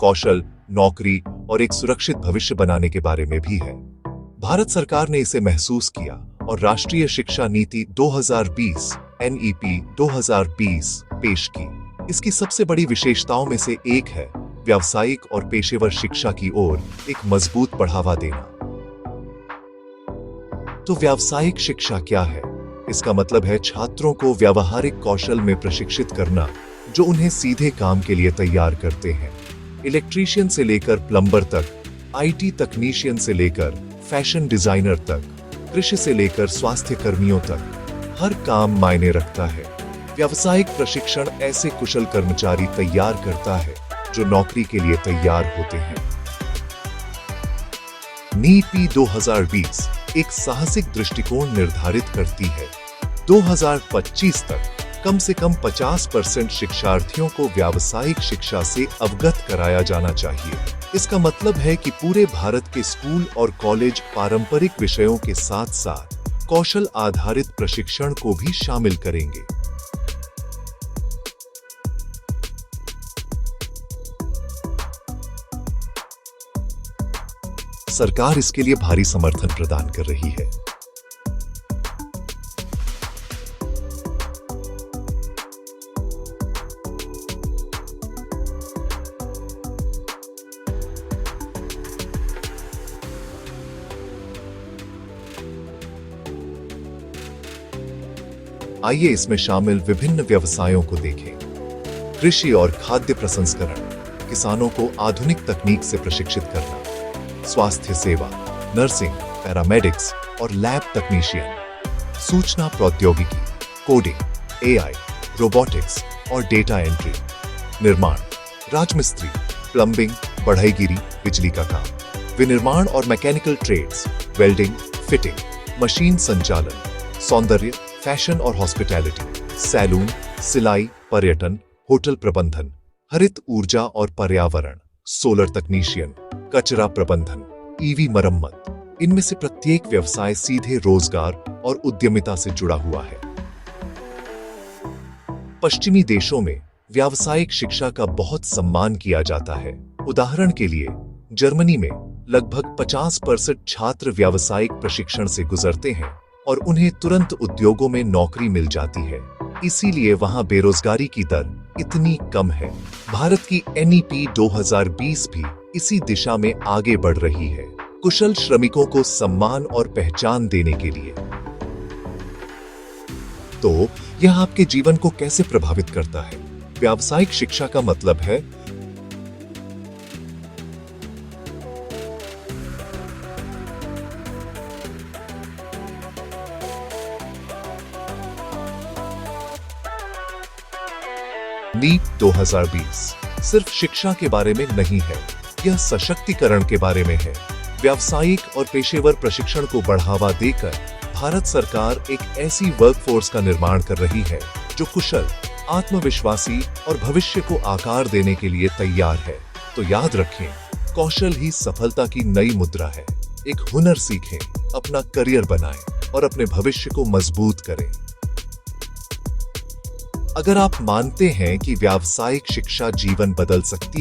कौशल, नौकरी और एक सुरक्षित भविष्य बनाने के बारे में भी है। भारत सरकार ने इसे महसूस किया और राष्ट्रीय शिक्षा नीति 2020 (NEP 2020) पेश की। इसकी सबसे बड़ी विशेषताओं में से एक है व्यावसायिक और पेशेवर शिक्षा की ओर एक मजबूत बढ़ावा देना। तो व्यावसायिक शिक्षा क्या है? इसका मतलब है छात्रों को व्यावहारिक कौशल में प्रशिक्षित करना जो उन्हें सीधे काम के लिए तैयार करते हैं। इलेक्ट्रीशियन से लेकर प्लम्बर तक, IT तकनीशियन से लेकर फैशन डिजाइनर तक, कृषि से लेकर स्वास्थ्य कर्मियों तक, हर काम मायने रखता है। व्यावसायिक प्रशिक्षण ऐसे कुशल कर्मचारी तैयार करता है जो नौकरी के लिए तैयार होते हैं। नीति 2020 एक साहसिक दृष्टिकोण निर्धारित करती है। 2025 तक कम से कम 50% शिक्षार्थियों को व्यावसायिक शिक्षा से अवगत कराया जाना चाहिए। इसका मतलब है कि पूरे भारत के स्कूल और कॉलेज पारंपरिक विषयों के साथ साथ कौशल आधारित प्रशिक्षण को भी शामिल करेंगे। सरकार इसके लिए भारी समर्थन प्रदान कर रही है। आइए इसमें शामिल विभिन्न व्यवसायों को देखें। कृषि और खाद्य प्रसंस्करण, किसानों को आधुनिक तकनीक से प्रशिक्षित करना। स्वास्थ्य सेवा, नर्सिंग, पैरामेडिक्स और लैब तकनीशियन। सूचना प्रौद्योगिकी, कोडिंग, AI, रोबोटिक्स और डेटा एंट्री। निर्माण, राजमिस्त्री, प्लम्बिंग, बढ़ईगिरी, बिजली का काम। विनिर्माण और mechanical trades, welding, fitting, machine संचालन। सौंदर्य, फैशन और हॉस्पिटैलिटी, सैलून, सिलाई, पर्यटन, होटल प्रबंधन। हरित ऊर्जा और पर्यावरण, सोलर तकनीशियन, कचरा प्रबंधन, EV मरम्मत। इनमें से प्रत्येक व्यवसाय सीधे रोजगार और उद्यमिता से जुड़ा हुआ है। पश्चिमी देशों में व्यावसायिक शिक्षा का बहुत सम्मान किया जाता है। उदाहरण के लिए जर्मनी में लगभग 50% छात्र व्यावसायिक प्रशिक्षण से गुजरते हैं और उन्हें तुरंत उद्योगों में नौकरी मिल जाती है। इसीलिए वहां बेरोजगारी की दर इतनी कम है। भारत की NEP 2020 भी इसी दिशा में आगे बढ़ रही है, कुशल श्रमिकों को सम्मान और पहचान देने के लिए। तो यह आपके जीवन को कैसे प्रभावित करता है? व्यावसायिक शिक्षा का मतलब है नीट 2020 सिर्फ शिक्षा के बारे में नहीं है, यह सशक्तिकरण के बारे में है। व्यावसायिक और पेशेवर प्रशिक्षण को बढ़ावा देकर भारत सरकार एक ऐसी वर्कफोर्स का निर्माण कर रही है जो कुशल, आत्मविश्वासी और भविष्य को आकार देने के लिए तैयार है। तो याद रखें, कौशल ही सफलता की नई मुद्रा है। एक हुनर सीखें, अपना करियर बनाएं और अपने भविष्य को मजबूत करें। अगर आप मानते हैं कि व्यावसायिक शिक्षा जीवन बदल सकती